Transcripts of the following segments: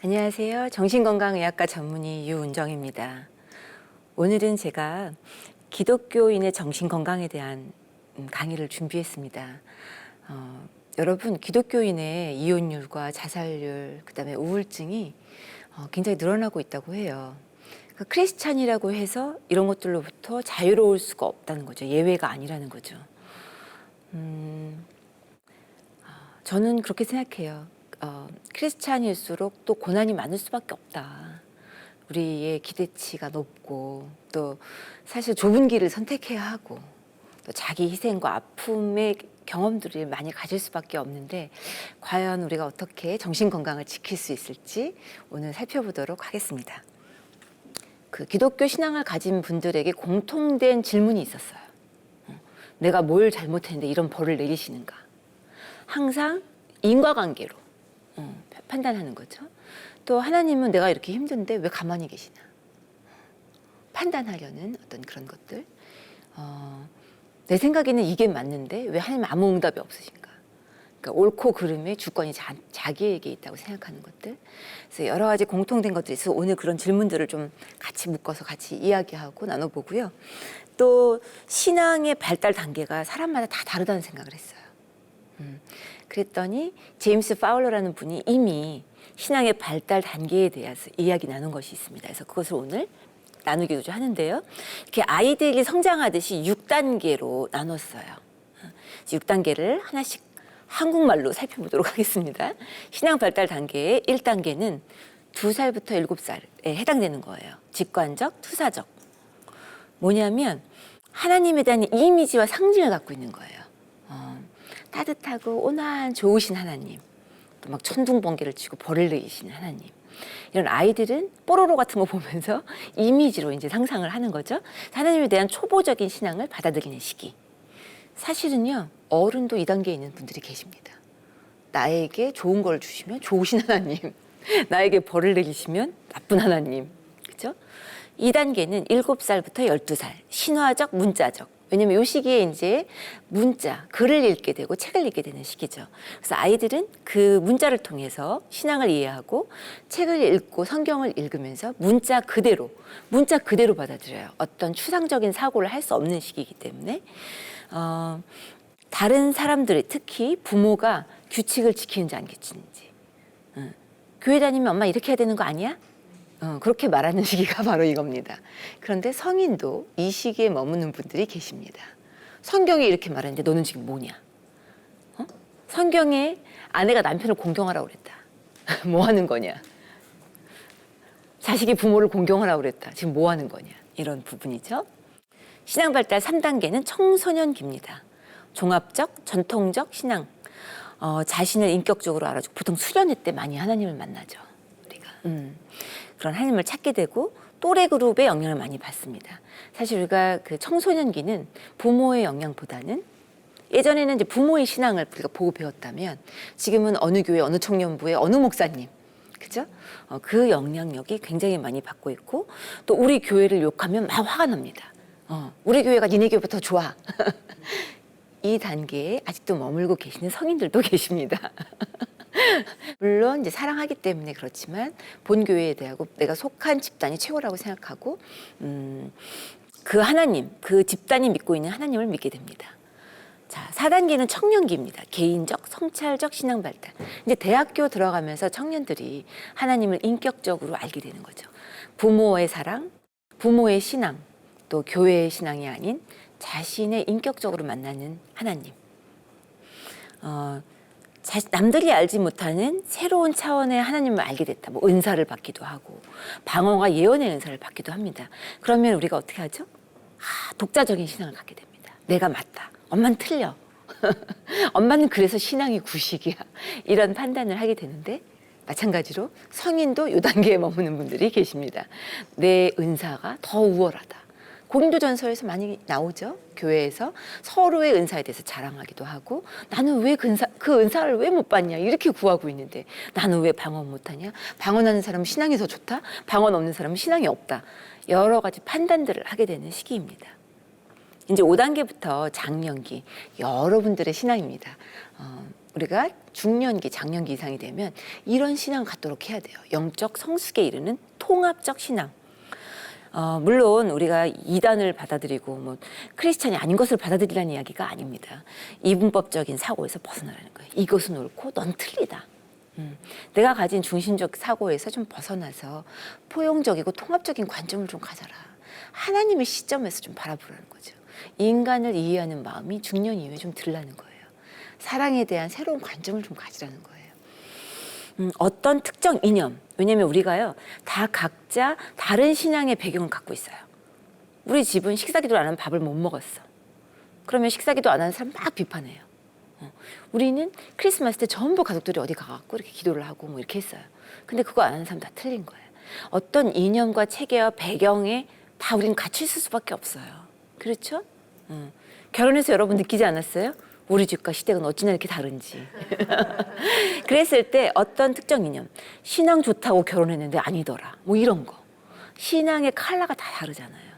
안녕하세요. 정신건강의학과 전문의 유은정입니다. 오늘은 제가 기독교인의 정신건강에 대한 강의를 준비했습니다. 여러분, 기독교인의 이혼율과 자살률, 그다음에 우울증이 굉장히 늘어나고 있다고 해요. 그러니까 크리스찬이라고 해서 이런 것들로부터 자유로울 수가 없다는 거죠. 예외가 아니라는 거죠. 저는 그렇게 생각해요. 크리스찬일수록 또 고난이 많을 수밖에 없다. 우리의 기대치가 높고 또 사실 좁은 길을 선택해야 하고 또 자기 희생과 아픔의 경험들을 많이 가질 수밖에 없는데 과연 우리가 어떻게 정신건강을 지킬 수 있을지 오늘 살펴보도록 하겠습니다. 그 기독교 신앙을 가진 분들에게 공통된 질문이 있었어요. 내가 뭘 잘못했는데 이런 벌을 내리시는가? 항상 인과관계로 판단하는 거죠. 또 하나님은 내가 이렇게 힘든데 왜 가만히 계시나? 판단하려는 어떤 그런 것들. 내 생각에는 이게 맞는데 왜 하나님 아무 응답이 없으신가? 그러니까 옳고 그름의 주권이 자기에게 있다고 생각하는 것들. 그래서 여러 가지 공통된 것들이 있어서 오늘 그런 질문들을 좀 같이 묶어서 같이 이야기하고 나눠보고요. 또 신앙의 발달 단계가 사람마다 다 다르다는 생각을 했어요. 그랬더니 제임스 파울러라는 분이 이미 신앙의 발달 단계에 대해서 이야기 나눈 것이 있습니다. 그래서 그것을 오늘 나누기도 좀 하는데요. 이렇게 아이들이 성장하듯이 6단계로 나눴어요. 6단계를 하나씩 한국말로 살펴보도록 하겠습니다. 신앙 발달 단계의 1단계는 2살부터 7살에 해당되는 거예요. 직관적, 투사적. 뭐냐면 하나님에 대한 이미지와 상징을 갖고 있는 거예요. 따뜻하고 온화한 좋으신 하나님, 또 막 천둥번개를 치고 벌을 내리시는 하나님. 이런 아이들은 뽀로로 같은 거 보면서 이미지로 이제 상상을 하는 거죠. 하나님에 대한 초보적인 신앙을 받아들이는 시기. 사실은요, 어른도 이 단계에 있는 분들이 계십니다. 나에게 좋은 걸 주시면 좋으신 하나님, 나에게 벌을 내리시면 나쁜 하나님. 그죠? 이 단계는 7살부터 12살, 신화적, 문자적. 왜냐면 이 시기에 이제 문자, 글을 읽게 되고 책을 읽게 되는 시기죠. 그래서 아이들은 그 문자를 통해서 신앙을 이해하고 책을 읽고 성경을 읽으면서 문자 그대로 받아들여요. 어떤 추상적인 사고를 할 수 없는 시기이기 때문에 다른 사람들이 특히 부모가 규칙을 지키는지 안 지키는지 교회 다니면 엄마 이렇게 해야 되는 거 아니야? 그렇게 말하는 시기가 바로 이겁니다. 그런데 성인도 이 시기에 머무는 분들이 계십니다. 성경이 이렇게 말하는데 너는 지금 뭐냐? 성경에 아내가 남편을 공경하라고 그랬다. 뭐 하는 거냐? 자식이 부모를 공경하라고 그랬다. 지금 뭐 하는 거냐? 이런 부분이죠. 신앙 발달 3단계는 청소년기입니다. 종합적, 전통적 신앙. 자신을 인격적으로 알아주고 보통 수련회 때 많이 하나님을 만나죠. 우리가. 그런 하나님을 찾게 되고 또래 그룹의 영향을 많이 받습니다. 사실 우리가 그 청소년기는 부모의 영향보다는 예전에는 이제 부모의 신앙을 우리가 보고 배웠다면 지금은 어느 교회, 어느 청년부의 어느 목사님, 그죠? 그 영향력이 굉장히 많이 받고 있고 또 우리 교회를 욕하면 막 화가 납니다. 우리 교회가 니네 교회보다 좋아. 이 단계에 아직도 머물고 계시는 성인들도 계십니다. 물론 이제 사랑하기 때문에 그렇지만 본 교회에 대하고 내가 속한 집단이 최고라고 생각하고 그 하나님, 그 집단이 믿고 있는 하나님을 믿게 됩니다. 자, 4단계는 청년기입니다. 개인적, 성찰적 신앙 발달. 이제 대학교 들어가면서 청년들이 하나님을 인격적으로 알게 되는 거죠. 부모의 사랑, 부모의 신앙, 또 교회의 신앙이 아닌 자신의 인격적으로 만나는 하나님. 남들이 알지 못하는 새로운 차원의 하나님을 알게 됐다. 뭐 은사를 받기도 하고 방언과 예언의 은사를 받기도 합니다. 그러면 우리가 어떻게 하죠? 독자적인 신앙을 갖게 됩니다. 내가 맞다. 엄마는 틀려. 엄마는 그래서 신앙이 구식이야. 이런 판단을 하게 되는데 마찬가지로 성인도 이 단계에 머무는 분들이 계십니다. 내 은사가 더 우월하다. 고린도전서에서 많이 나오죠. 교회에서 서로의 은사에 대해서 자랑하기도 하고 나는 왜 그 은사를 왜 못 받냐 이렇게 구하고 있는데 나는 왜 방언 못하냐? 방언하는 사람은 신앙이 더 좋다? 방언 없는 사람은 신앙이 없다. 여러 가지 판단들을 하게 되는 시기입니다. 이제 5단계부터 장년기 여러분들의 신앙입니다. 우리가 중년기, 장년기 이상이 되면 이런 신앙을 갖도록 해야 돼요. 영적 성숙에 이르는 통합적 신앙. 물론 우리가 이단을 받아들이고 뭐 크리스찬이 아닌 것을 받아들이라는 이야기가 아닙니다. 이분법적인 사고에서 벗어나라는 거예요. 이것은 옳고 넌 틀리다. 내가 가진 중심적 사고에서 좀 벗어나서 포용적이고 통합적인 관점을 좀 가져라. 하나님의 시점에서 좀 바라보라는 거죠. 인간을 이해하는 마음이 중년 이후에 좀 들라는 거예요. 사랑에 대한 새로운 관점을 좀 가지라는 거예요. 어떤 특정 이념, 왜냐하면 우리가요 다 각자 다른 신앙의 배경을 갖고 있어요. 우리 집은 식사기도 안 하면 밥을 못 먹었어. 그러면 식사기도 안 하는 사람 막 비판해요. 우리는 크리스마스 때 전부 가족들이 어디 가갖고 이렇게 기도를 하고 뭐 이렇게 했어요. 근데 그거 안 하는 사람 다 틀린 거예요. 어떤 이념과 체계와 배경에 다 우리는 갇혀 있을 수밖에 없어요. 그렇죠? 결혼해서 여러분 느끼지 않았어요? 우리 집과 시댁은 어찌나 이렇게 다른지. 그랬을 때 어떤 특정 이념, 신앙 좋다고 결혼했는데 아니더라. 뭐 이런 거. 신앙의 컬러가 다 다르잖아요.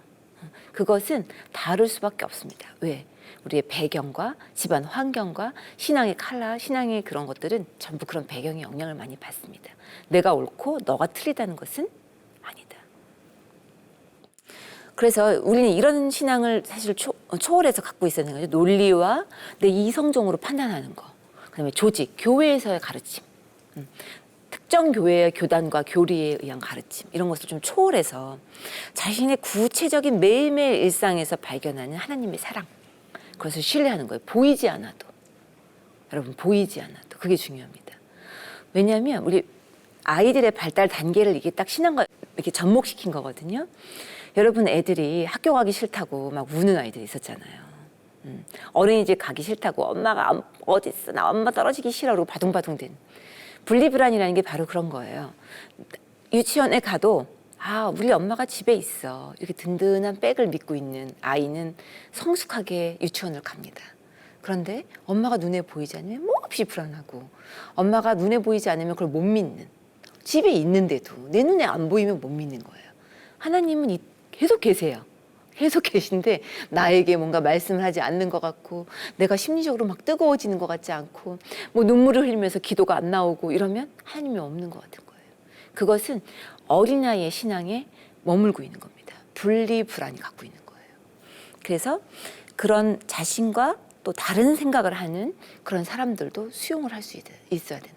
그것은 다를 수밖에 없습니다. 왜? 우리의 배경과 집안 환경과 신앙의 컬러, 신앙의 그런 것들은 전부 그런 배경의 영향을 많이 받습니다. 내가 옳고 너가 틀리다는 것은 아니다. 그래서 우리는 이런 신앙을 사실 초월해서 갖고 있어야 되는 거죠. 논리와 내 이성적으로 판단하는 거. 그다음에 조직, 교회에서의 가르침. 특정 교회의 교단과 교리에 의한 가르침. 이런 것을 좀 초월해서 자신의 구체적인 매일매일 일상에서 발견하는 하나님의 사랑. 그것을 신뢰하는 거예요. 보이지 않아도. 여러분, 보이지 않아도. 그게 중요합니다. 왜냐하면 우리 아이들의 발달 단계를 이게 딱 신앙과 이렇게 접목시킨 거거든요. 여러분 애들이 학교 가기 싫다고 막 우는 아이들이 있었잖아요. 어린이집 가기 싫다고 엄마가 어디 있어 나 엄마 떨어지기 싫어 그러고 바둥바둥 된 분리불안이라는 게 바로 그런 거예요. 유치원에 가도 우리 엄마가 집에 있어 이렇게 든든한 백을 믿고 있는 아이는 성숙하게 유치원을 갑니다. 그런데 엄마가 눈에 보이지 않으면 몹시 불안하고 엄마가 눈에 보이지 않으면 그걸 못 믿는 집에 있는데도 내 눈에 안 보이면 못 믿는 거예요. 하나님은 계속 계세요. 계속 계신데 나에게 뭔가 말씀을 하지 않는 것 같고 내가 심리적으로 막 뜨거워지는 것 같지 않고 뭐 눈물을 흘리면서 기도가 안 나오고 이러면 하나님이 없는 것 같은 거예요. 그것은 어린아이의 신앙에 머물고 있는 겁니다. 분리불안이 갖고 있는 거예요. 그래서 그런 자신과 또 다른 생각을 하는 그런 사람들도 수용을 할 수 있어야 된다.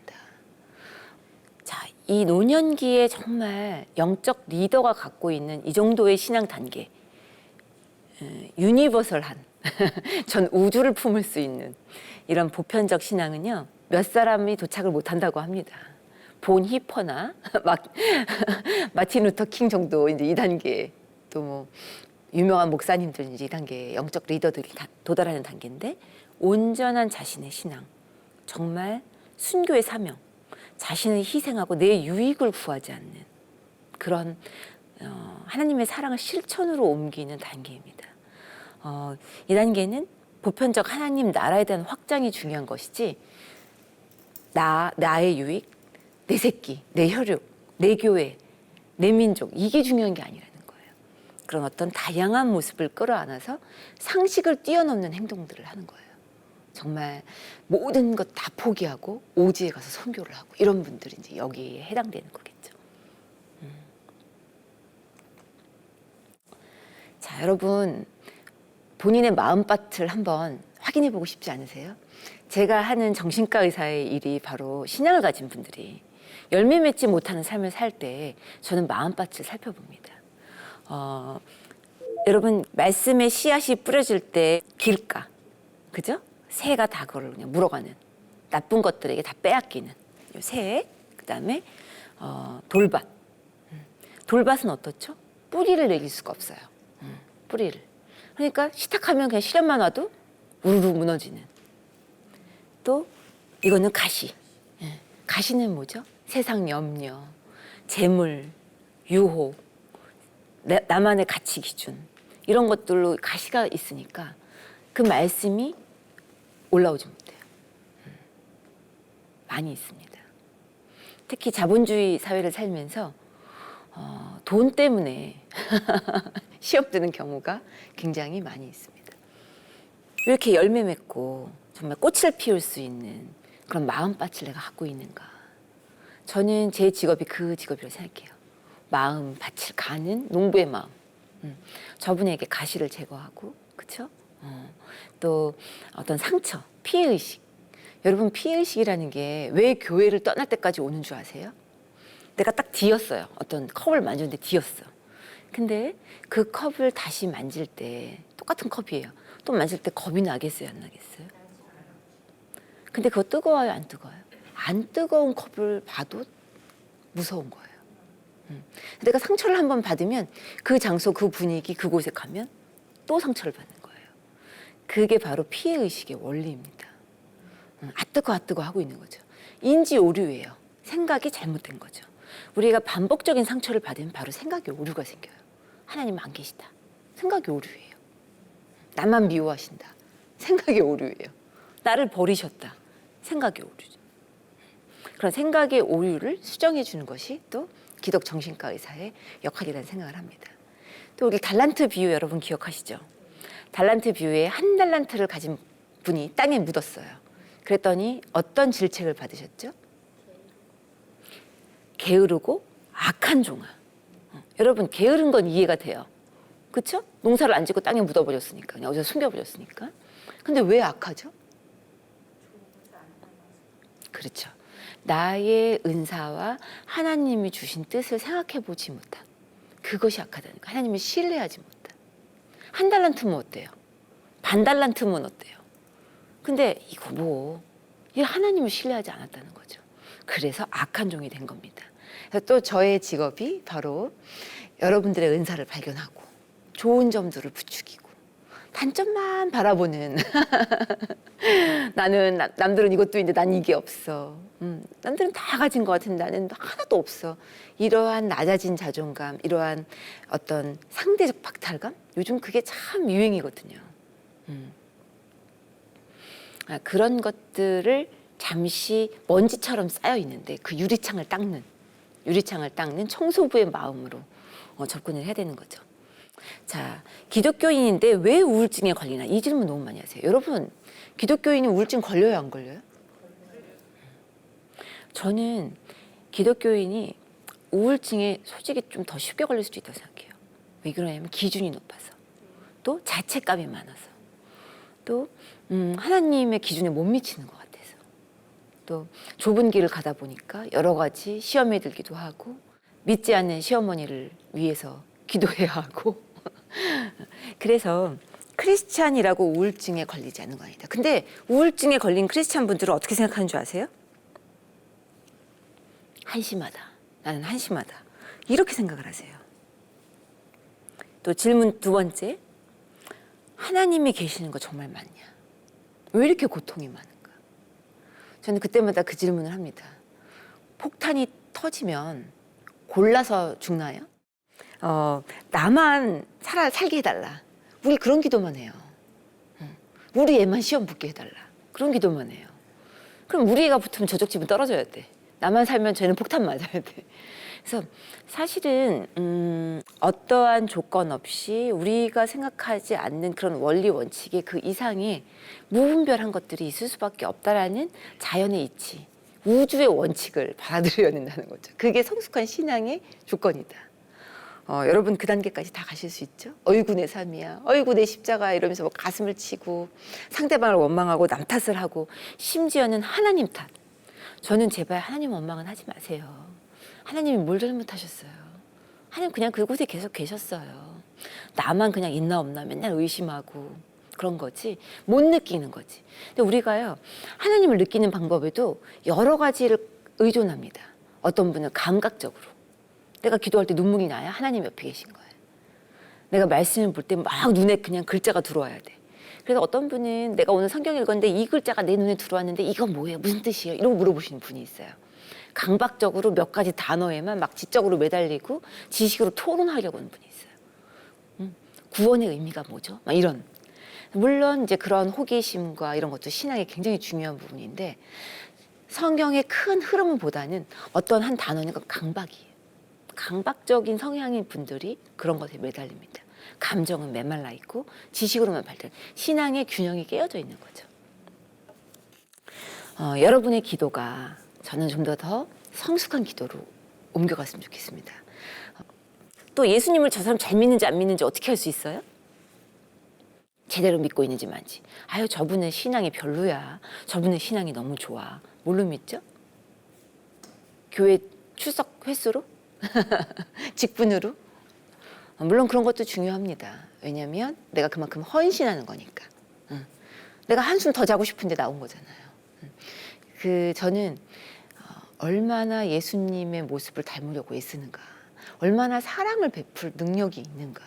자, 이 노년기에 정말 영적 리더가 갖고 있는 이 정도의 신앙 단계, 유니버설한 전 우주를 품을 수 있는 이런 보편적 신앙은요 몇 사람이 도착을 못한다고 합니다. 본 히퍼나 마틴 루터 킹 정도 이제 2단계 또 뭐 유명한 목사님들 이제 2단계 영적 리더들이 도달하는 단계인데 온전한 자신의 신앙, 정말 순교의 사명, 자신을 희생하고 내 유익을 구하지 않는 그런 하나님의 사랑을 실천으로 옮기는 단계입니다. 이 단계는 보편적 하나님 나라에 대한 확장이 중요한 것이지 나의 유익, 내 새끼, 내 혈육, 내 교회, 내 민족 이게 중요한 게 아니라는 거예요. 그런 어떤 다양한 모습을 끌어안아서 상식을 뛰어넘는 행동들을 하는 거예요. 정말 모든 것 다 포기하고 오지에 가서 선교를 하고 이런 분들이 이제 여기에 해당되는 거겠죠. 자, 여러분 본인의 마음밭을 한번 확인해 보고 싶지 않으세요? 제가 하는 정신과 의사의 일이 바로 신앙을 가진 분들이 열매 맺지 못하는 삶을 살 때 저는 마음밭을 살펴봅니다. 여러분 말씀의 씨앗이 뿌려질 때 길가, 그죠? 새가 다 그걸 그냥 물어가는 나쁜 것들에게 다 빼앗기는 새, 그다음에 돌밭. 돌밭은 어떻죠? 뿌리를 내릴 수가 없어요. 뿌리를. 그러니까 시탁하면 그냥 시련만 와도 우르르 무너지는. 또 이거는 가시. 가시는 뭐죠? 세상 염려, 재물, 유혹, 나만의 가치 기준 이런 것들로 가시가 있으니까 그 말씀이 올라오지 못해요. 많이 있습니다. 특히 자본주의 사회를 살면서 돈 때문에 시험 드는 경우가 굉장히 많이 있습니다. 이렇게 열매 맺고 정말 꽃을 피울 수 있는 그런 마음밭을 내가 갖고 있는가. 저는 제 직업이 그 직업이라고 생각해요. 마음밭을 가는 농부의 마음. 저분에게 가시를 제거하고, 그렇죠? 또 어떤 상처, 피해의식. 여러분, 피해의식이라는 게 왜 교회를 떠날 때까지 오는 줄 아세요? 내가 딱 뒤었어요. 어떤 컵을 만졌는데 뒤었어. 근데 그 컵을 다시 만질 때 똑같은 컵이에요. 또 만질 때 겁이 나겠어요, 안 나겠어요? 근데 그거 뜨거워요, 안 뜨거워요? 안 뜨거운 컵을 봐도 무서운 거예요. 내가 상처를 한번 받으면 그 장소, 그 분위기, 그곳에 가면 또 상처를 받는 거예요. 그게 바로 피해의식의 원리입니다. 아 뜨거 하고 있는 거죠. 인지 오류예요. 생각이 잘못된 거죠. 우리가 반복적인 상처를 받으면 바로 생각의 오류가 생겨요. 하나님 안 계시다. 생각의 오류예요. 나만 미워하신다. 생각의 오류예요. 나를 버리셨다. 생각의 오류죠. 그런 생각의 오류를 수정해 주는 것이 또 기독 정신과 의사의 역할이라는 생각을 합니다. 또 우리 달란트 비유 여러분 기억하시죠? 달란트 비유에 한 달란트를 가진 분이 땅에 묻었어요. 그랬더니 어떤 질책을 받으셨죠? 게으르고 악한 종아. 여러분 게으른 건 이해가 돼요. 그렇죠? 농사를 안 짓고 땅에 묻어버렸으니까, 그냥 어디서 숨겨버렸으니까. 근데 왜 악하죠? 그렇죠. 나의 은사와 하나님이 주신 뜻을 생각해 보지 못한, 그것이 악하다는 거. 하나님을 신뢰하지 못한. 한 달란트면 어때요? 반 달란트면 어때요? 근데 이거 뭐, 이 하나님을 신뢰하지 않았다는 거죠. 그래서 악한 종이 된 겁니다. 그래서 또 저의 직업이 바로 여러분들의 은사를 발견하고 좋은 점들을 부추기고 단점만 바라보는 나는 남들은 이것도 있는데 난 이게 없어. 남들은 다 가진 것 같은데 나는 하나도 없어. 이러한 낮아진 자존감, 이러한 어떤 상대적 박탈감, 요즘 그게 참 유행이거든요. 그런 것들을 잠시 먼지처럼 쌓여 있는데 그 유리창을 닦는 청소부의 마음으로 접근을 해야 되는 거죠. 자, 기독교인인데 왜 우울증에 걸리나? 이 질문 너무 많이 하세요. 여러분, 기독교인이 우울증 걸려요, 안 걸려요? 저는 기독교인이 우울증에 솔직히 좀 더 쉽게 걸릴 수도 있다고 생각해요. 왜 그러냐면 기준이 높아서, 또 자책감이 많아서, 또 하나님의 기준에 못 미치는 것 같아서, 또 좁은 길을 가다 보니까 여러 가지 시험에 들기도 하고 믿지 않는 시어머니를 위해서 기도해야 하고 그래서 크리스찬이라고 우울증에 걸리지 않는 거 아니다. 근데 우울증에 걸린 크리스찬 분들은 어떻게 생각하는 줄 아세요? 한심하다. 나는 한심하다. 이렇게 생각을 하세요. 또 질문 두 번째. 하나님이 계시는 거 정말 맞냐? 왜 이렇게 고통이 많은가? 저는 그때마다 그 질문을 합니다. 폭탄이 터지면 골라서 죽나요? 나만 살게 해달라. 우리 그런 기도만 해요. 우리 애만 시험 붙게 해달라. 그런 기도만 해요. 그럼 우리 애가 붙으면 저쪽 집은 떨어져야 돼. 나만 살면 쟤는 폭탄 맞아야 돼. 그래서 사실은 어떠한 조건 없이 우리가 생각하지 않는 그런 원리 원칙의 그 이상의 무분별한 것들이 있을 수밖에 없다라는 자연의 이치, 우주의 원칙을 받아들여야 된다는 거죠. 그게 성숙한 신앙의 조건이다. 여러분 그 단계까지 다 가실 수 있죠? 어이구 내 삶이야, 어이구 내 십자가 이러면서 뭐 가슴을 치고 상대방을 원망하고 남 탓을 하고 심지어는 하나님 탓. 저는 제발 하나님 원망은 하지 마세요. 하나님이 뭘 잘못하셨어요? 하나님 그냥 그곳에 계속 계셨어요. 나만 그냥 있나 없나 맨날 의심하고 그런 거지, 못 느끼는 거지. 근데 우리가요, 하나님을 느끼는 방법에도 여러 가지를 의존합니다. 어떤 분은 감각적으로, 내가 기도할 때 눈물이 나야 하나님 옆에 계신 거예요. 내가 말씀을 볼 때 막 눈에 그냥 글자가 들어와야 돼. 그래서 어떤 분은 내가 오늘 성경 읽었는데 이 글자가 내 눈에 들어왔는데 이거 뭐예요? 무슨 뜻이에요? 이러고 물어보시는 분이 있어요. 강박적으로 몇 가지 단어에만 막 지적으로 매달리고 지식으로 토론하려고 하는 분이 있어요. 구원의 의미가 뭐죠? 막 이런. 물론 이제 그런 호기심과 이런 것도 신앙에 굉장히 중요한 부분인데 성경의 큰 흐름보다는 어떤 한 단어는 강박이에요. 강박적인 성향인 분들이 그런 것에 매달립니다. 감정은 메말라 있고 지식으로만 발달. 신앙의 균형이 깨어져 있는 거죠. 여러분의 기도가 저는 좀 더 성숙한 기도로 옮겨갔으면 좋겠습니다. 또 예수님을 저 사람 잘 믿는지 안 믿는지 어떻게 할 수 있어요? 제대로 믿고 있는지 만지. 아유, 저분의 신앙이 별로야. 저분의 신앙이 너무 좋아. 뭘로 믿죠? 교회 출석 횟수로? 직분으로? 물론 그런 것도 중요합니다. 왜냐하면 내가 그만큼 헌신하는 거니까. 내가 한숨 더 자고 싶은데 나온 거잖아요. 저는 얼마나 예수님의 모습을 닮으려고 애쓰는가, 얼마나 사랑을 베풀 능력이 있는가,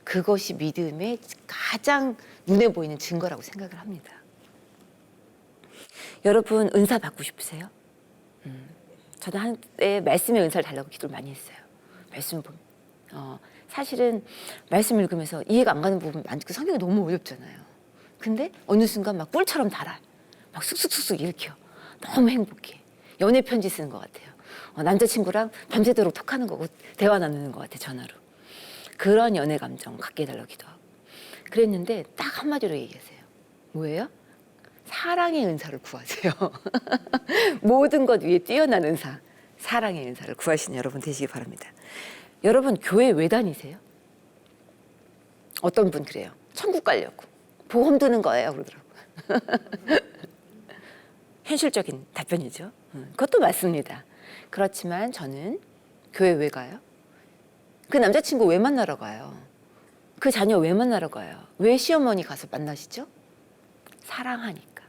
그것이 믿음의 가장 눈에 보이는 증거라고 생각을 합니다. 여러분 은사 받고 싶으세요? 저도 한때 말씀의 은사를 달라고 기도를 많이 했어요. 말씀을 보면 사실은 말씀 읽으면서 이해가 안 가는 부분 많고 성경이 너무 어렵잖아요. 근데 어느 순간 막 꿀처럼 달아, 막 쑥쑥쑥쑥 읽혀. 너무 행복해. 연애 편지 쓰는 것 같아요. 남자친구랑 밤새도록 톡하는 거고 대화 나누는 것 같아, 전화로. 그런 연애 감정 갖게 해달라고 기도하고. 그랬는데 딱 한마디로 얘기하세요. 뭐예요? 사랑의 은사를 구하세요. 모든 것 위에 뛰어난 은사, 사랑의 은사를 구하시는 여러분 되시기 바랍니다. 여러분 교회 왜 다니세요? 어떤 분 그래요. 천국 가려고. 보험 드는 거예요, 그러더라고요. 현실적인 답변이죠. 그것도 맞습니다. 그렇지만 저는 교회 왜 가요? 그 남자친구 왜 만나러 가요? 그 자녀 왜 만나러 가요? 왜 시어머니 가서 만나시죠? 사랑하니까.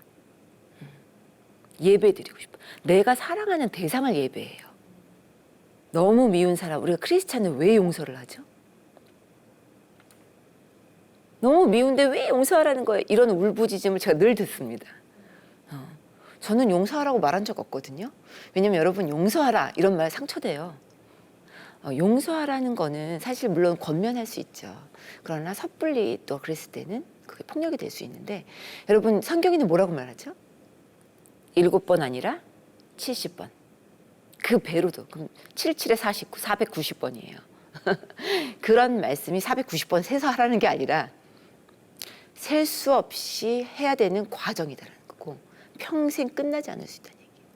예배 드리고 싶어. 내가 사랑하는 대상을 예배해요. 너무 미운 사람, 우리가 크리스찬은 왜 용서를 하죠? 너무 미운데 왜 용서하라는 거예요? 이런 울부짖음을 제가 늘 듣습니다. 저는 용서하라고 말한 적 없거든요. 왜냐면 여러분 용서하라 이런 말 상처돼요. 용서하라는 거는 사실 물론 권면할 수 있죠. 그러나 섣불리 또 그랬을 때는 그게 폭력이 될 수 있는데, 여러분 성경에는 뭐라고 말하죠? 7번 아니라 70번. 그 배로도. 그럼 77에 49, 490번이에요. 그런 말씀이 490번 세서 하라는 게 아니라 셀 수 없이 해야 되는 과정이다라는 거고, 평생 끝나지 않을 수 있다는 얘기예요.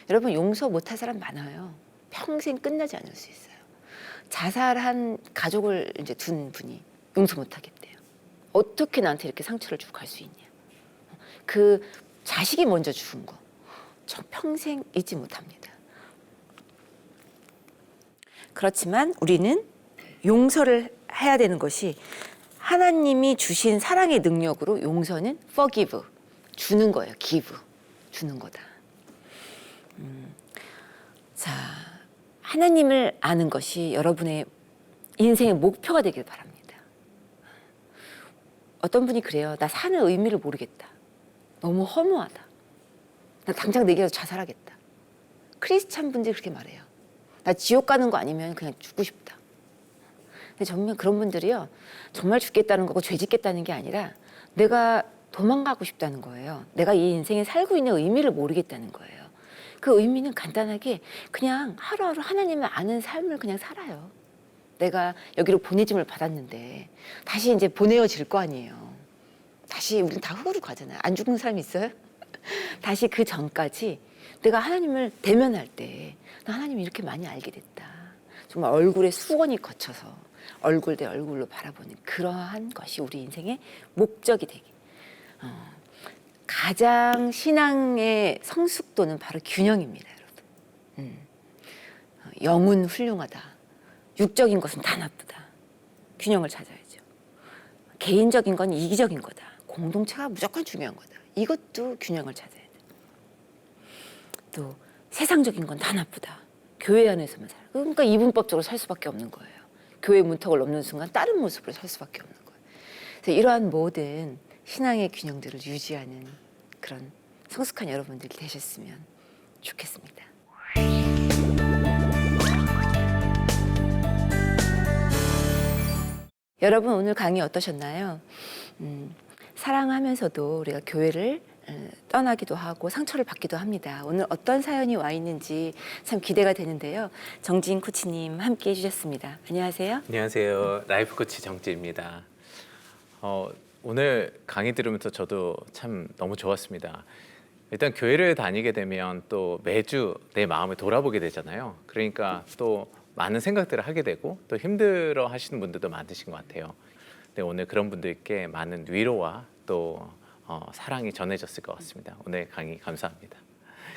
여러분 용서 못할 사람 많아요. 평생 끝나지 않을 수 있어요. 자살한 가족을 이제 둔 분이 용서 못하겠대요. 어떻게 나한테 이렇게 상처를 주고 갈 수 있냐. 그 자식이 먼저 죽은 거, 저 평생 잊지 못합니다. 그렇지만 우리는 용서를 해야 되는 것이 하나님이 주신 사랑의 능력으로, 용서는 forgive, 주는 거예요. give, 주는 거다. 자, 하나님을 아는 것이 여러분의 인생의 목표가 되길 바랍니다. 어떤 분이 그래요. 나 사는 의미를 모르겠다. 너무 허무하다. 나 당장 내게서 자살하겠다. 크리스찬 분들이 그렇게 말해요. 나 지옥 가는 거 아니면 그냥 죽고 싶다. 근데 정말 그런 분들이요, 정말 죽겠다는 거고 죄 짓겠다는 게 아니라 내가 도망가고 싶다는 거예요. 내가 이 인생에 살고 있는 의미를 모르겠다는 거예요. 그 의미는 간단하게 그냥 하루하루 하나님을 아는 삶을 그냥 살아요. 내가 여기로 보내짐을 받았는데 다시 이제 보내어질 거 아니에요. 다시 우리는 다 흙으로 가잖아요. 안 죽는 사람이 있어요? 다시 그 전까지 내가 하나님을 대면할 때 나 하나님 이렇게 많이 알게 됐다. 정말 얼굴에 수건이 거쳐서 얼굴 대 얼굴로 바라보는 그러한 것이 우리 인생의 목적이 되기. 가장 신앙의 성숙도는 바로 균형입니다, 여러분. 영은 훌륭하다. 육적인 것은 다 나쁘다. 균형을 찾아야죠. 개인적인 건 이기적인 거다. 공동체가 무조건 중요한 거다. 이것도 균형을 찾아야 돼. 또 세상적인 건 다 나쁘다. 교회 안에서만 살아. 그러니까 이분법적으로 살 수밖에 없는 거예요. 교회 문턱을 넘는 순간 다른 모습으로 살 수밖에 없는 거예요. 그래서 이러한 모든 신앙의 균형들을 유지하는 그런 성숙한 여러분들이 되셨으면 좋겠습니다. 여러분 오늘 강의 어떠셨나요? 사랑하면서도 우리가 교회를 떠나기도 하고 상처를 받기도 합니다. 오늘 어떤 사연이 와 있는지 참 기대가 되는데요. 정지인 코치님 함께 해주셨습니다. 안녕하세요. 안녕하세요. 라이프 코치 정지입니다. 오늘 강의 들으면서 저도 참 너무 좋았습니다. 일단 교회를 다니게 되면 또 매주 내 마음을 돌아보게 되잖아요. 그러니까 또 많은 생각들을 하게 되고 또 힘들어 하시는 분들도 많으신 것 같아요. 근데 오늘 그런 분들께 많은 위로와 또 사랑이 전해졌을 것 같습니다. 오늘 강의 감사합니다.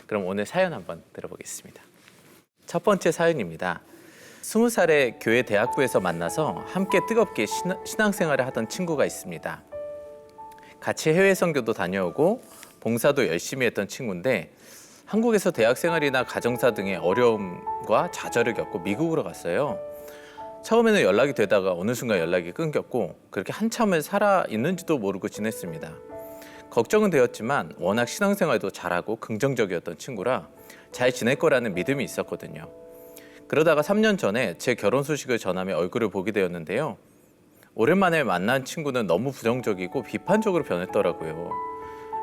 그럼 오늘 사연 한번 들어보겠습니다. 첫 번째 사연입니다. 20살에 교회 대학부에서 만나서 함께 뜨겁게 신앙생활을 하던 친구가 있습니다. 같이 해외 선교도 다녀오고 봉사도 열심히 했던 친구인데 한국에서 대학생활이나 가정사 등의 어려움과 좌절을 겪고 미국으로 갔어요. 처음에는 연락이 되다가 어느 순간 연락이 끊겼고 그렇게 한참을 살아 있는지도 모르고 지냈습니다. 걱정은 되었지만 워낙 신앙생활도 잘하고 긍정적이었던 친구라 잘 지낼 거라는 믿음이 있었거든요. 그러다가 3년 전에 제 결혼 소식을 전하며 얼굴을 보게 되었는데요. 오랜만에 만난 친구는 너무 부정적이고 비판적으로 변했더라고요.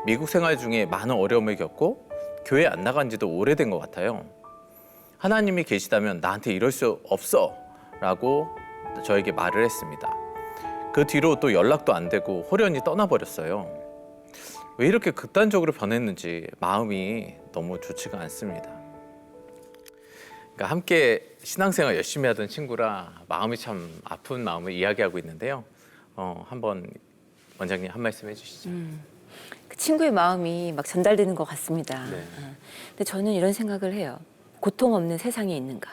미국 생활 중에 많은 어려움을 겪고 교회 안 나간 지도 오래된 것 같아요. 하나님이 계시다면 나한테 이럴 수 없어 라고 저에게 말을 했습니다. 그 뒤로 또 연락도 안 되고 호련히 떠나버렸어요. 왜 이렇게 극단적으로 변했는지 마음이 너무 좋지가 않습니다. 그러니까 함께 신앙생활 열심히 하던 친구라 마음이 참 아픈 마음을 이야기하고 있는데요. 한번 원장님 한 말씀 해주시죠. 그 친구의 마음이 막 전달되는 것 같습니다. 네. 근데 저는 이런 생각을 해요. 고통 없는 세상이 있는가?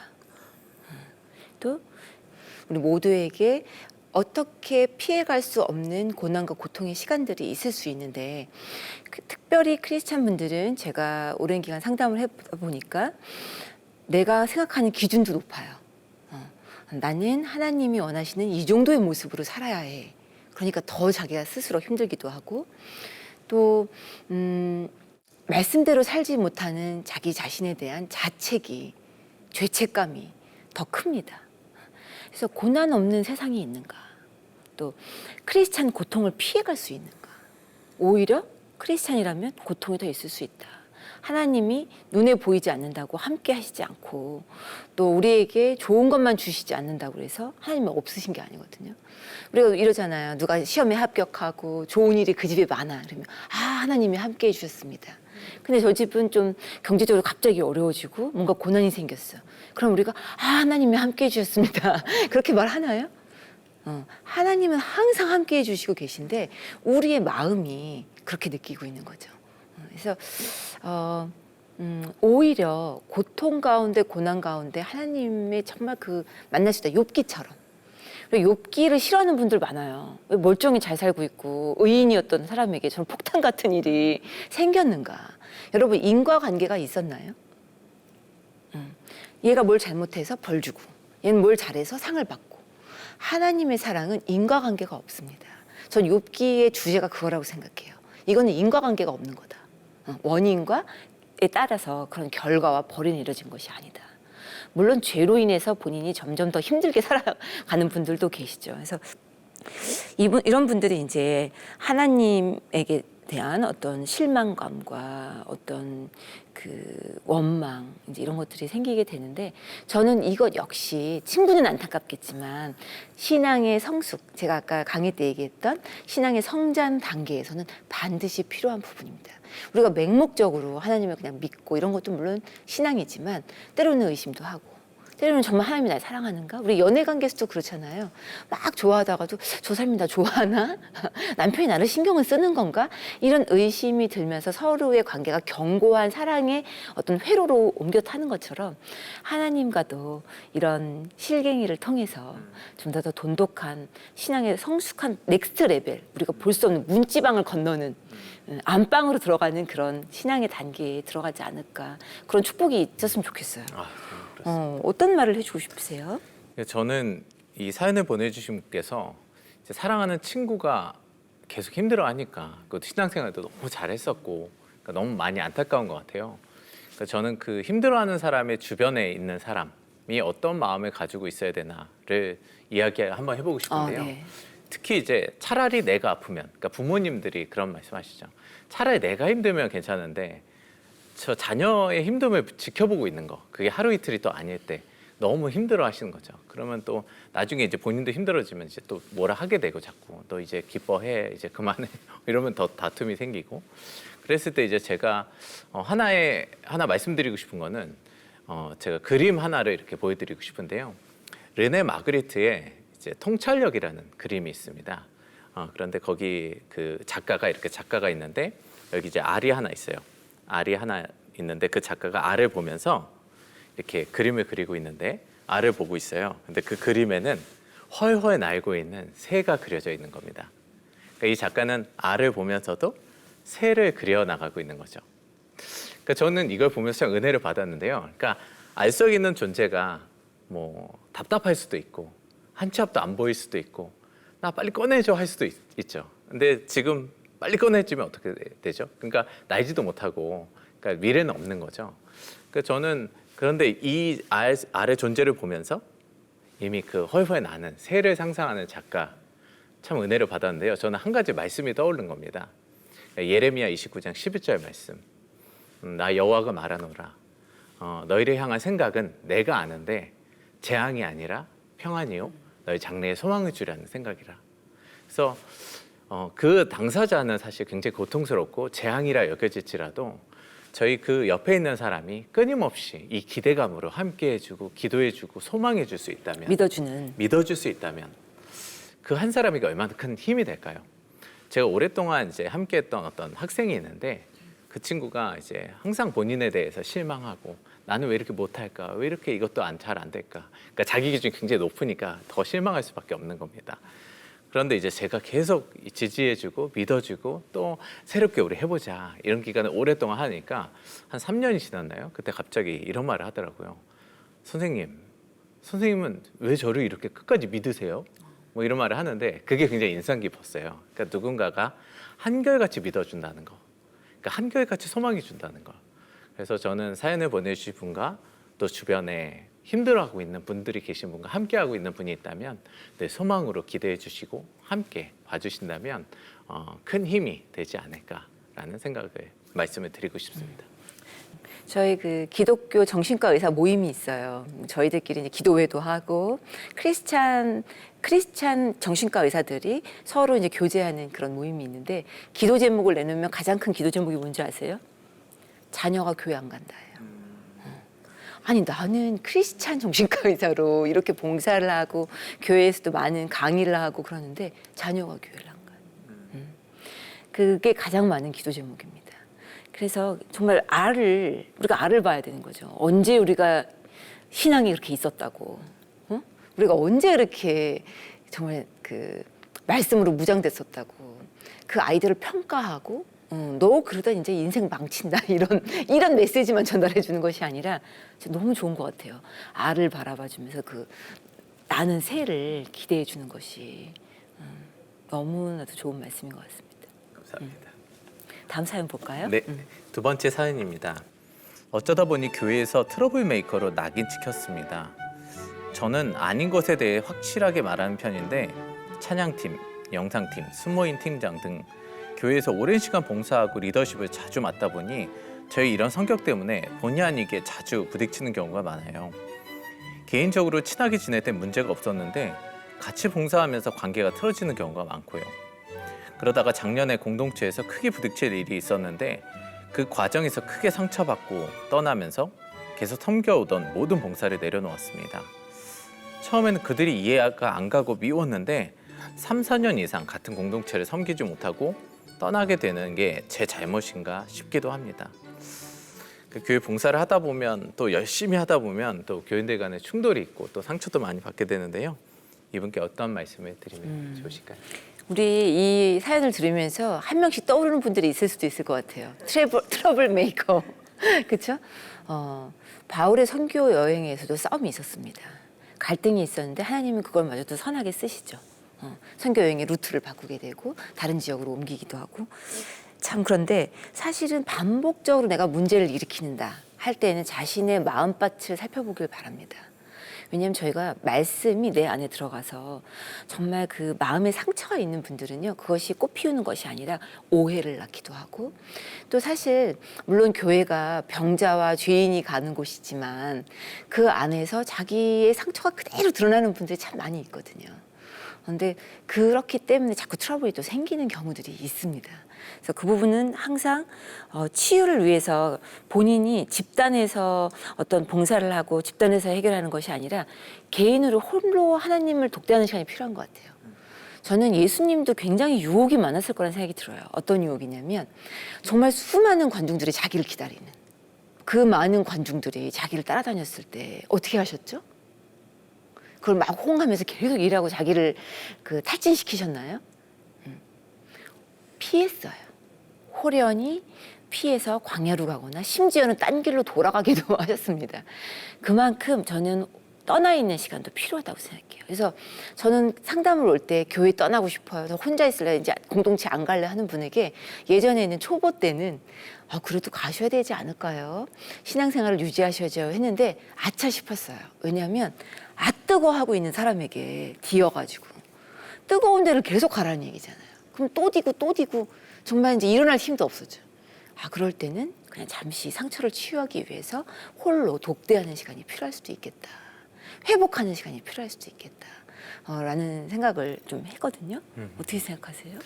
또 우리 모두에게 어떻게 피해갈 수 없는 고난과 고통의 시간들이 있을 수 있는데 특별히 크리스찬 분들은 제가 오랜 기간 상담을 해보니까 내가 생각하는 기준도 높아요. 나는 하나님이 원하시는 이 정도의 모습으로 살아야 해. 그러니까 더 자기가 스스로 힘들기도 하고 또 말씀대로 살지 못하는 자기 자신에 대한 자책이 죄책감이 더 큽니다. 그래서 고난 없는 세상이 있는가? 또 크리스찬 고통을 피해갈 수 있는가? 오히려 크리스찬이라면 고통이 더 있을 수 있다. 하나님이 눈에 보이지 않는다고 함께 하시지 않고 또 우리에게 좋은 것만 주시지 않는다고 해서 하나님이 없으신 게 아니거든요. 우리가 이러잖아요. 누가 시험에 합격하고 좋은 일이 그 집에 많아. 그러면 하나님이 함께 해주셨습니다. 근데 저 집은 좀 경제적으로 갑자기 어려워지고 뭔가 고난이 생겼어. 그럼 우리가 하나님이 함께 해주셨습니다. 그렇게 말하나요? 하나님은 항상 함께 해주시고 계신데 우리의 마음이 그렇게 느끼고 있는 거죠. 그래서 오히려 고통 가운데 고난 가운데 하나님의 정말 그 만날 수 있다. 욥기처럼. 욥기를 싫어하는 분들 많아요. 왜 멀쩡히 잘 살고 있고 의인이었던 사람에게 저는 폭탄 같은 일이 생겼는가. 여러분 인과관계가 있었나요? 얘가 뭘 잘못해서 벌 주고 얘는 뭘 잘해서 상을 받고 하나님의 사랑은 인과관계가 없습니다. 전 욥기의 주제가 그거라고 생각해요. 이거는 인과관계가 없는 거다. 원인과에 따라서 그런 결과와 벌이 이루어진 것이 아니다. 물론 죄로 인해서 본인이 점점 더 힘들게 살아가는 분들도 계시죠. 그래서 이런 분들이 이제 하나님에게 대한 어떤 실망감과 어떤 그 원망 이제 이런 것들이 생기게 되는데 저는 이것 역시 친구는 안타깝겠지만 신앙의 성숙 제가 아까 강의 때 얘기했던 신앙의 성장 단계에서는 반드시 필요한 부분입니다. 우리가 맹목적으로 하나님을 그냥 믿고 이런 것도 물론 신앙이지만 때로는 의심도 하고 때로는 정말 하나님이 날 사랑하는가? 우리 연애관계에서도 그렇잖아요. 막 좋아하다가도 저 사람이 나 좋아하나? 남편이 나를 신경을 쓰는 건가? 이런 의심이 들면서 서로의 관계가 견고한 사랑의 어떤 회로로 옮겨 타는 것처럼 하나님과도 이런 실갱이를 통해서 좀 더 돈독한 신앙의 성숙한 넥스트 레벨 우리가 볼 수 없는 문지방을 건너는 안방으로 들어가는 그런 신앙의 단계에 들어가지 않을까 그런 축복이 있었으면 좋겠어요. 어떤 말을 해주고 싶으세요? 저는 이 사연을 보내주신 분께서 이제 사랑하는 친구가 계속 힘들어하니까 그 신앙생활도 너무 잘했었고 그러니까 너무 많이 안타까운 것 같아요. 그러니까 저는 그 힘들어하는 사람의 주변에 있는 사람이 어떤 마음을 가지고 있어야 되나를 이야기 한번 해보고 싶은데요. 네. 특히 이제 차라리 내가 아프면, 그러니까 부모님들이 그런 말씀하시죠. 차라리 내가 힘들면 괜찮은데 저 자녀의 힘듦을 지켜보고 있는 거, 그게 하루 이틀이 또 아닐 때 너무 힘들어 하시는 거죠. 그러면 또 나중에 이제 본인도 힘들어지면 이제 또 뭐라 하게 되고 자꾸 너 이제 기뻐해, 이제 그만해 이러면 더 다툼이 생기고 그랬을 때 이제 제가 하나 말씀드리고 싶은 거는 제가 그림 하나를 이렇게 보여드리고 싶은데요. 르네 마그리트의 이제 통찰력이라는 그림이 있습니다. 그런데 거기 그 작가가 있는데 여기 이제 알이 하나 있어요. 알이 하나 있는데 그 작가가 알을 보면서 이렇게 그림을 그리고 있는데 알을 보고 있어요. 근데 그 그림에는 훨훨 날고 있는 새가 그려져 있는 겁니다. 그러니까 이 작가는 알을 보면서도 새를 그려 나가고 있는 거죠. 그러니까 저는 이걸 보면서 참 은혜를 받았는데요. 그러니까 알 수 있는 존재가 뭐 답답할 수도 있고 한 치 앞도 안 보일 수도 있고 나 빨리 꺼내줘 할 수도 있죠. 근데 지금 빨리 꺼내주면 어떻게 되죠? 그러니까 날지도 못하고 그러니까 미래는 없는 거죠. 그러니까 저는 그런데 이 알의 존재를 보면서 이미 그 훨훨 나는 새를 상상하는 작가 참 은혜를 받았는데요. 저는 한 가지 말씀이 떠오른 겁니다. 예레미야 29장 11절 말씀. 나 여호와가 말하노라. 너희를 향한 생각은 내가 아는데 재앙이 아니라 평안이요 너희 장래에 소망을 주라는 생각이라. 그래서 그 당사자는 사실 굉장히 고통스럽고 재앙이라 여겨질지라도 저희 그 옆에 있는 사람이 끊임없이 이 기대감으로 함께해주고 기도해주고 소망해줄 수 있다면 믿어줄 수 있다면 그 한 사람에게 얼마나 큰 힘이 될까요? 제가 오랫동안 이제 함께했던 어떤 학생이 있는데 그 친구가 이제 항상 본인에 대해서 실망하고 나는 왜 이렇게 못할까? 왜 이렇게 이것도 잘 안 될까? 그러니까 자기 기준이 굉장히 높으니까 더 실망할 수밖에 없는 겁니다. 그런데 이제 제가 계속 지지해주고 믿어주고 또 새롭게 우리 해보자 이런 기간을 오랫동안 하니까 한 3년이 지났나요? 그때 갑자기 이런 말을 하더라고요. 선생님은 왜 저를 이렇게 끝까지 믿으세요? 뭐 이런 말을 하는데 그게 굉장히 인상 깊었어요. 그러니까 누군가가 한결같이 믿어준다는 거, 그러니까 한결같이 소망해 준다는 거. 그래서 저는 사연을 보내주신 분과 또 주변에 힘들어하고 있는 분들이 계신 분과 함께하고 있는 분이 있다면 내 소망으로 기대해 주시고 함께 봐주신다면 큰 힘이 되지 않을까라는 말씀을 드리고 싶습니다. 저희 그 기독교 정신과 의사 모임이 있어요. 저희들끼리 이제 기도회도 하고 크리스찬 정신과 의사들이 서로 이제 교제하는 그런 모임이 있는데 기도 제목을 내놓으면 가장 큰 기도 제목이 뭔지 아세요? 자녀가 교회 안 간다예요. 아니 나는 크리스찬 정신과 의사로 이렇게 봉사를 하고 교회에서도 많은 강의를 하고 그러는데 자녀가 교회를 안 가요. 그게 가장 많은 기도 제목입니다. 그래서 정말 우리가 알을 봐야 되는 거죠. 언제 우리가 신앙이 그렇게 있었다고, 우리가 언제 그렇게 정말 그 말씀으로 무장됐었다고, 그 아이들을 평가하고, 너 그러다 이제 인생 망친다 이런 메시지만 전달해 주는 것이 아니라 너무 좋은 것 같아요. 알을 바라봐주면서 그 나는 새를 기대해 주는 것이 너무나도 좋은 말씀인 것 같습니다. 감사합니다. 다음 사연 볼까요? 네, 두 번째 사연입니다. 어쩌다 보니 교회에서 트러블 메이커로 낙인 찍혔습니다. 저는 아닌 것에 대해 확실하게 말하는 편인데 찬양팀, 영상팀, 순모임 팀장 등 교회에서 오랜 시간 봉사하고 리더십을 자주 맡다 보니 저희 이런 성격 때문에 본의 아니게 자주 부딪히는 경우가 많아요. 개인적으로 친하게 지낼 땐 문제가 없었는데 같이 봉사하면서 관계가 틀어지는 경우가 많고요. 그러다가 작년에 공동체에서 크게 부딪힐 일이 있었는데 그 과정에서 크게 상처받고 떠나면서 계속 섬겨오던 모든 봉사를 내려놓았습니다. 처음에는 그들이 이해가 안 가고 미웠는데 3, 4년 이상 같은 공동체를 섬기지 못하고 떠나게 되는 게 제 잘못인가 싶기도 합니다. 그 교회 봉사를 하다 보면 또 열심히 하다 보면 또 교인들 간에 충돌이 있고 또 상처도 많이 받게 되는데요. 이분께 어떤 말씀을 드리면 좋으실까요? 우리 이 사연을 들으면서 한 명씩 떠오르는 분들이 있을 수도 있을 것 같아요. 트러블 메이커. 그렇죠? 바울의 선교 여행에서도 싸움이 있었습니다. 갈등이 있었는데 하나님은 그걸 마저도 선하게 쓰시죠. 선교 여행의 루트를 바꾸게 되고 다른 지역으로 옮기기도 하고. 참 그런데 사실은 반복적으로 내가 문제를 일으키는다 할 때는 자신의 마음밭을 살펴보길 바랍니다. 왜냐하면 저희가 말씀이 내 안에 들어가서 정말 그 마음에 상처가 있는 분들은요, 그것이 꽃 피우는 것이 아니라 오해를 낳기도 하고, 또 사실 물론 교회가 병자와 죄인이 가는 곳이지만 그 안에서 자기의 상처가 그대로 드러나는 분들이 참 많이 있거든요. 그런데 그렇기 때문에 자꾸 트러블이 또 생기는 경우들이 있습니다. 그래서 그 부분은 항상 치유를 위해서 본인이 집단에서 어떤 봉사를 하고 집단에서 해결하는 것이 아니라 개인으로 홀로 하나님을 독대하는 시간이 필요한 것 같아요. 저는 예수님도 굉장히 유혹이 많았을 거라는 생각이 들어요. 어떤 유혹이냐면 정말 수많은 관중들이 자기를 기다리는, 그 많은 관중들이 자기를 따라다녔을 때 어떻게 하셨죠? 그걸 막 호응하면서 계속 일하고 자기를 탈진시키셨나요? 피했어요. 호련히 피해서 광야로 가거나 심지어는 딴 길로 돌아가기도 하셨습니다. 그만큼 저는 떠나 있는 시간도 필요하다고 생각해요. 그래서 저는 상담을 올 때 교회 떠나고 싶어요. 저 혼자 있을래, 이제 공동체 안 갈래 하는 분에게 예전에는 초보 때는 그래도 가셔야 되지 않을까요? 신앙생활을 유지하셔야죠 했는데 아차 싶었어요. 왜냐하면 뜨거 하고 있는 사람에게 뒤어가지고 뜨거운 데를 계속 가라는 얘기잖아요. 그럼 또 디고 정말 이제 일어날 힘도 없어져. 그럴 때는 그냥 잠시 상처를 치유하기 위해서 홀로 독대하는 시간이 필요할 수도 있겠다. 회복하는 시간이 필요할 수도 있겠다. 라는 생각을 좀 했거든요. 어떻게 생각하세요?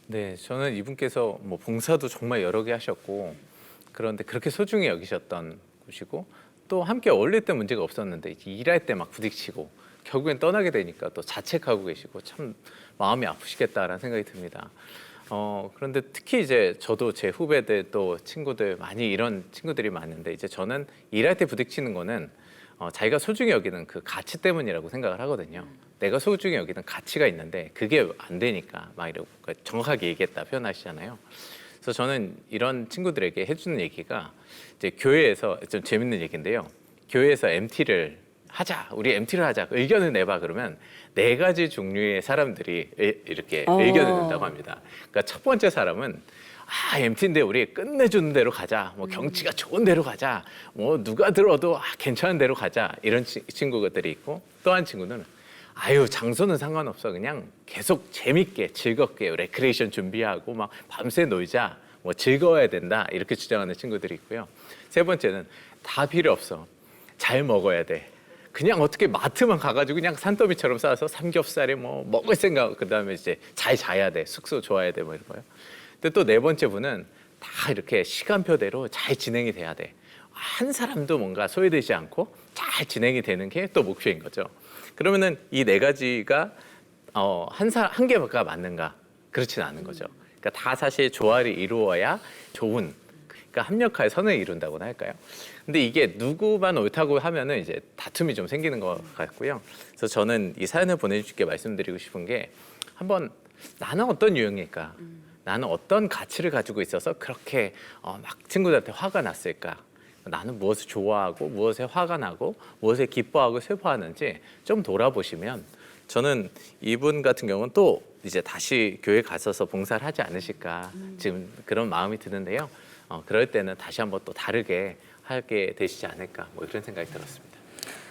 네, 저는 이분께서 뭐 봉사도 정말 여러 개 하셨고 그런데 그렇게 소중히 여기셨던 곳이고 또 함께 어울릴 때 문제가 없었는데 이제 일할 때 막 부딪히고 결국엔 떠나게 되니까 또 자책하고 계시고 참 마음이 아프시겠다라는 생각이 듭니다. 그런데 특히 이제 저도 제 후배들 또 친구들 많이 이런 친구들이 많은데 이제 저는 일할 때 부딪히는 거는 자기가 소중히 여기는 그 가치 때문이라고 생각을 하거든요. 내가 소중히 여기는 가치가 있는데 그게 안 되니까 막 이러고 정확하게 얘기했다 표현하시잖아요. 그래서 저는 이런 친구들에게 해주는 얘기가 이제 교회에서 좀 재밌는 얘기인데요. 교회에서 MT를 하자, 우리 MT를 하자, 의견을 내봐 그러면 4가지 종류의 사람들이 이렇게 의견을 낸다고 합니다. 그러니까 첫 번째 사람은 MT인데 우리 끝내주는 대로 가자, 뭐 경치가 좋은 데로 가자, 뭐 누가 들어도 괜찮은 데로 가자 이런 친구들이 있고 또 한 친구는 장소는 상관없어 그냥 계속 재밌게 즐겁게 레크레이션 준비하고 막 밤새 놀자, 뭐 즐거워야 된다 이렇게 주장하는 친구들이 있고요. 세 번째는 다 필요 없어, 잘 먹어야 돼. 그냥 어떻게 마트만 가가지고 그냥 산더미처럼 싸서 삼겹살에 뭐 먹을 생각, 그다음에 이제 잘 자야 돼, 숙소 좋아야 돼, 뭐 이런 거요. 근데 또 4번째 분은 다 이렇게 시간표대로 잘 진행이 돼야 돼. 한 사람도 뭔가 소외되지 않고 잘 진행이 되는 게 또 목표인 거죠. 그러면은 이 4가지가 한 개가 맞는가? 그렇지는 않은 거죠. 그러니까 다 사실 조화를 이루어야 좋은, 그러니까 합력하여 선을 이룬다고나 할까요? 근데 이게 누구만 옳다고 하면은 이제 다툼이 좀 생기는 것 같고요. 그래서 저는 이 사연을 보내주실게 말씀드리고 싶은 게 한번 나는 어떤 유형일까? 나는 어떤 가치를 가지고 있어서 그렇게 막 친구들한테 화가 났을까? 나는 무엇을 좋아하고 무엇에 화가 나고 무엇에 기뻐하고 슬퍼하는지 좀 돌아보시면 저는 이분 같은 경우는 또 이제 다시 교회 가셔서 봉사를 하지 않으실까 지금 그런 마음이 드는데요. 그럴 때는 다시 한번 또 다르게 하게 되시지 않을까 뭐 이런 생각이 들었습니다.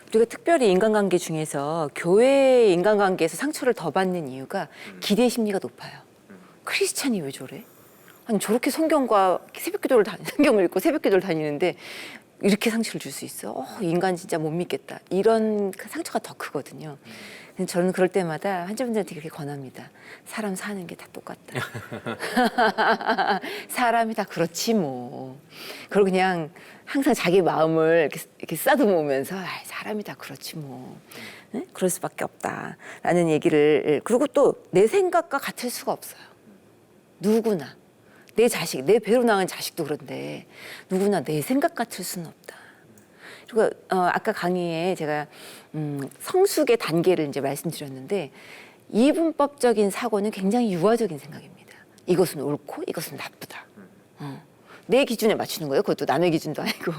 우리가 특별히 인간관계 중에서 교회 인간관계에서 상처를 더 받는 이유가 기대 심리가 높아요. 크리스찬이 왜 저래? 아니 저렇게 성경과 성경을 읽고 새벽기도를 다니는데 이렇게 상처를 줄 수 있어? 인간 진짜 못 믿겠다. 이런 상처가 더 크거든요. 근데 저는 그럴 때마다 환자분들한테 그렇게 권합니다. 사람 사는 게 다 똑같다. 사람이 다 그렇지 뭐. 그리고 그냥 항상 자기 마음을 이렇게 싸듬으면서 사람이 다 그렇지 뭐. 네? 그럴 수밖에 없다라는 얘기를. 그리고 또 내 생각과 같을 수가 없어요. 누구나. 내 자식, 내 배로 낳은 자식도 그런데 누구나 내 생각 같을 수는 없다. 그리고 아까 강의에 제가 성숙의 단계를 이제 말씀드렸는데 이분법적인 사고는 굉장히 유아적인 생각입니다. 이것은 옳고 이것은 나쁘다. 내 기준에 맞추는 거예요. 그것도 남의 기준도 아니고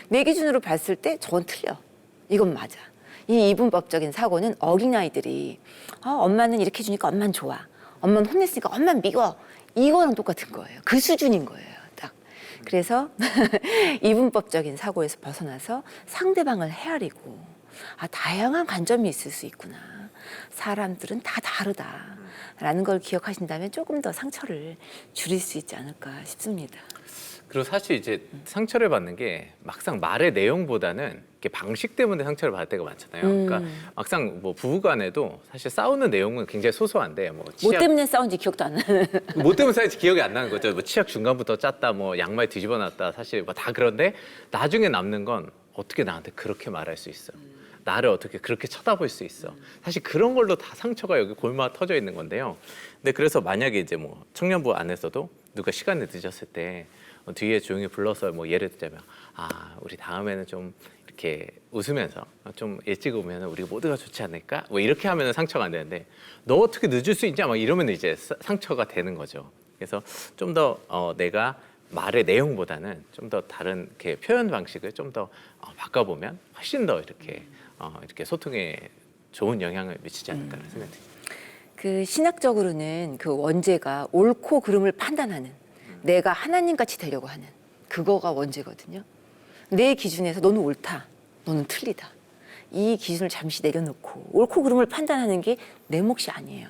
내 기준으로 봤을 때 저건 틀려. 이건 맞아. 이 이분법적인 사고는 어린아이들이 엄마는 이렇게 해주니까 엄마는 좋아. 엄마는 혼냈으니까 엄마는 미워. 이거랑 똑같은 거예요. 그 수준인 거예요. 딱. 그래서 이분법적인 사고에서 벗어나서 상대방을 헤아리고 다양한 관점이 있을 수 있구나. 사람들은 다 다르다라는 걸 기억하신다면 조금 더 상처를 줄일 수 있지 않을까 싶습니다. 그리고 사실 이제 상처를 받는 게 막상 말의 내용보다는 이렇게 방식 때문에 상처를 받을 때가 많잖아요. 그러니까 막상 뭐 부부간에도 사실 싸우는 내용은 굉장히 소소한데 뭐 뭐 때문에 싸운지 기억도 안 나는. 뭐 때문에 싸운지 기억이 안 나는 거죠. 뭐 치약 중간부터 짰다, 뭐 양말 뒤집어 놨다, 사실 뭐 다 그런데 나중에 남는 건 어떻게 나한테 그렇게 말할 수 있어? 나를 어떻게 그렇게 쳐다볼 수 있어? 사실 그런 걸로 다 상처가 여기 골마 터져 있는 건데요. 근데 그래서 만약에 이제 뭐 청년부 안에서도 누가 시간이 늦었을 때 뒤에 조용히 불러서 뭐 예를 들자면 우리 다음에는 좀 이렇게 웃으면서 좀 일찍 오면 우리 모두가 좋지 않을까? 뭐 이렇게 하면 상처가 안 되는데 너 어떻게 늦을 수 있냐? 막 이러면 이제 상처가 되는 거죠. 그래서 좀 더 내가 말의 내용보다는 좀 더 다른 이렇게 표현 방식을 좀 더 바꿔보면 훨씬 더 이렇게 소통에 좋은 영향을 미치지 않을까라는 생각이 듭니다. 그 신학적으로는 그 원죄가 옳고 그름을 판단하는, 내가 하나님같이 되려고 하는 그거가 원죄거든요. 내 기준에서 너는 옳다, 너는 틀리다. 이 기준을 잠시 내려놓고 옳고 그름을 판단하는 게 내 몫이 아니에요.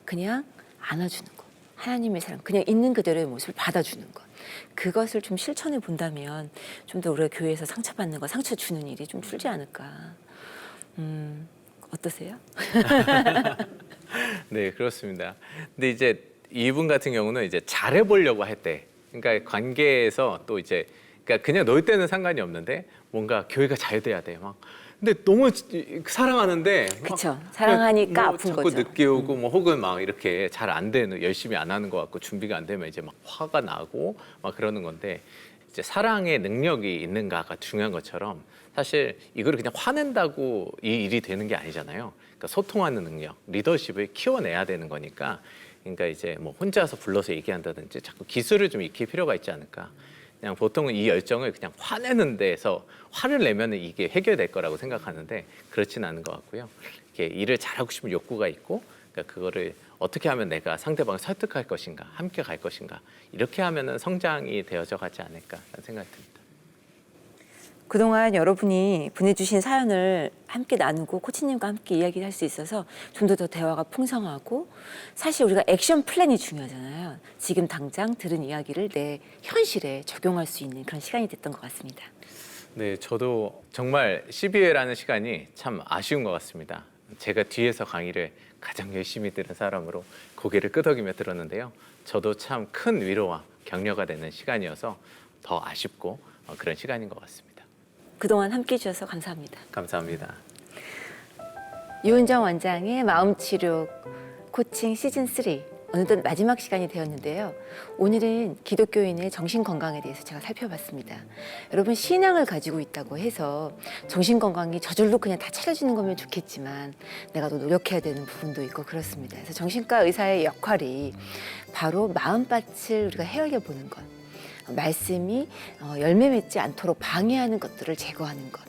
그냥 안아주는 거. 하나님의 사랑, 그냥 있는 그대로의 모습을 받아주는 것. 그것을 좀 실천해 본다면 좀 더 우리가 교회에서 상처받는 거, 상처 주는 일이 좀 줄지 않을까. 어떠세요? 네, 그렇습니다. 근데 이제 이분 같은 경우는 이제 잘해보려고 할 때, 그러니까 관계에서 또 이제 그러니까 그냥 놀 때는 상관이 없는데 뭔가 교회가 잘 돼야 돼. 막 근데 너무 사랑하는데 그쵸. 사랑하니까 뭐 아픈 자꾸 거죠. 늦게 오고 뭐 혹은 막 이렇게 잘 안 되는 열심히 안 하는 것 같고 준비가 안 되면 이제 막 화가 나고 막 그러는 건데 이제 사랑의 능력이 있는가가 중요한 것처럼 사실 이거를 그냥 화낸다고 이 일이 되는 게 아니잖아요. 그러니까 소통하는 능력, 리더십을 키워내야 되는 거니까 그러니까 이제 뭐 혼자서 불러서 얘기한다든지 자꾸 기술을 좀 익힐 필요가 있지 않을까. 그냥 보통은 이 열정을 그냥 화내는 데서 화를 내면 이게 해결될 거라고 생각하는데 그렇지는 않은 것 같고요. 이렇게 일을 잘하고 싶은 욕구가 있고 그러니까 그거를 어떻게 하면 내가 상대방을 설득할 것인가, 함께 갈 것인가 이렇게 하면은 성장이 되어져 가지 않을까라는 생각이 듭니다. 그동안 여러분이 보내주신 사연을 함께 나누고 코치님과 함께 이야기를 할 수 있어서 좀 더 대화가 풍성하고 사실 우리가 액션 플랜이 중요하잖아요. 지금 당장 들은 이야기를 내 현실에 적용할 수 있는 그런 시간이 됐던 것 같습니다. 네, 저도 정말 12회라는 시간이 참 아쉬운 것 같습니다. 제가 뒤에서 강의를 가장 열심히 들은 사람으로 고개를 끄덕이며 들었는데요. 저도 참 큰 위로와 격려가 되는 시간이어서 더 아쉽고 그런 시간인 것 같습니다. 그동안 함께 해주셔서 감사합니다. 감사합니다. 유은정 원장의 마음치료 코칭 시즌 3 어느덧 마지막 시간이 되었는데요. 오늘은 기독교인의 정신건강에 대해서 제가 살펴봤습니다. 여러분 신앙을 가지고 있다고 해서 정신건강이 저절로 그냥 다 차려지는 거면 좋겠지만 내가 더 노력해야 되는 부분도 있고 그렇습니다. 그래서 정신과 의사의 역할이 바로 마음밭을 우리가 헤아려 보는 것. 말씀이 열매 맺지 않도록 방해하는 것들을 제거하는 것.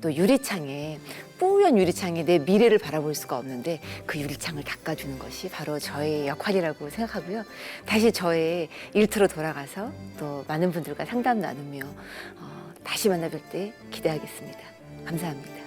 또 유리창에 뿌연 유리창에 내 미래를 바라볼 수가 없는데 그 유리창을 닦아주는 것이 바로 저의 역할이라고 생각하고요. 다시 저의 일터로 돌아가서 또 많은 분들과 상담 나누며 다시 만나뵐 때 기대하겠습니다. 감사합니다.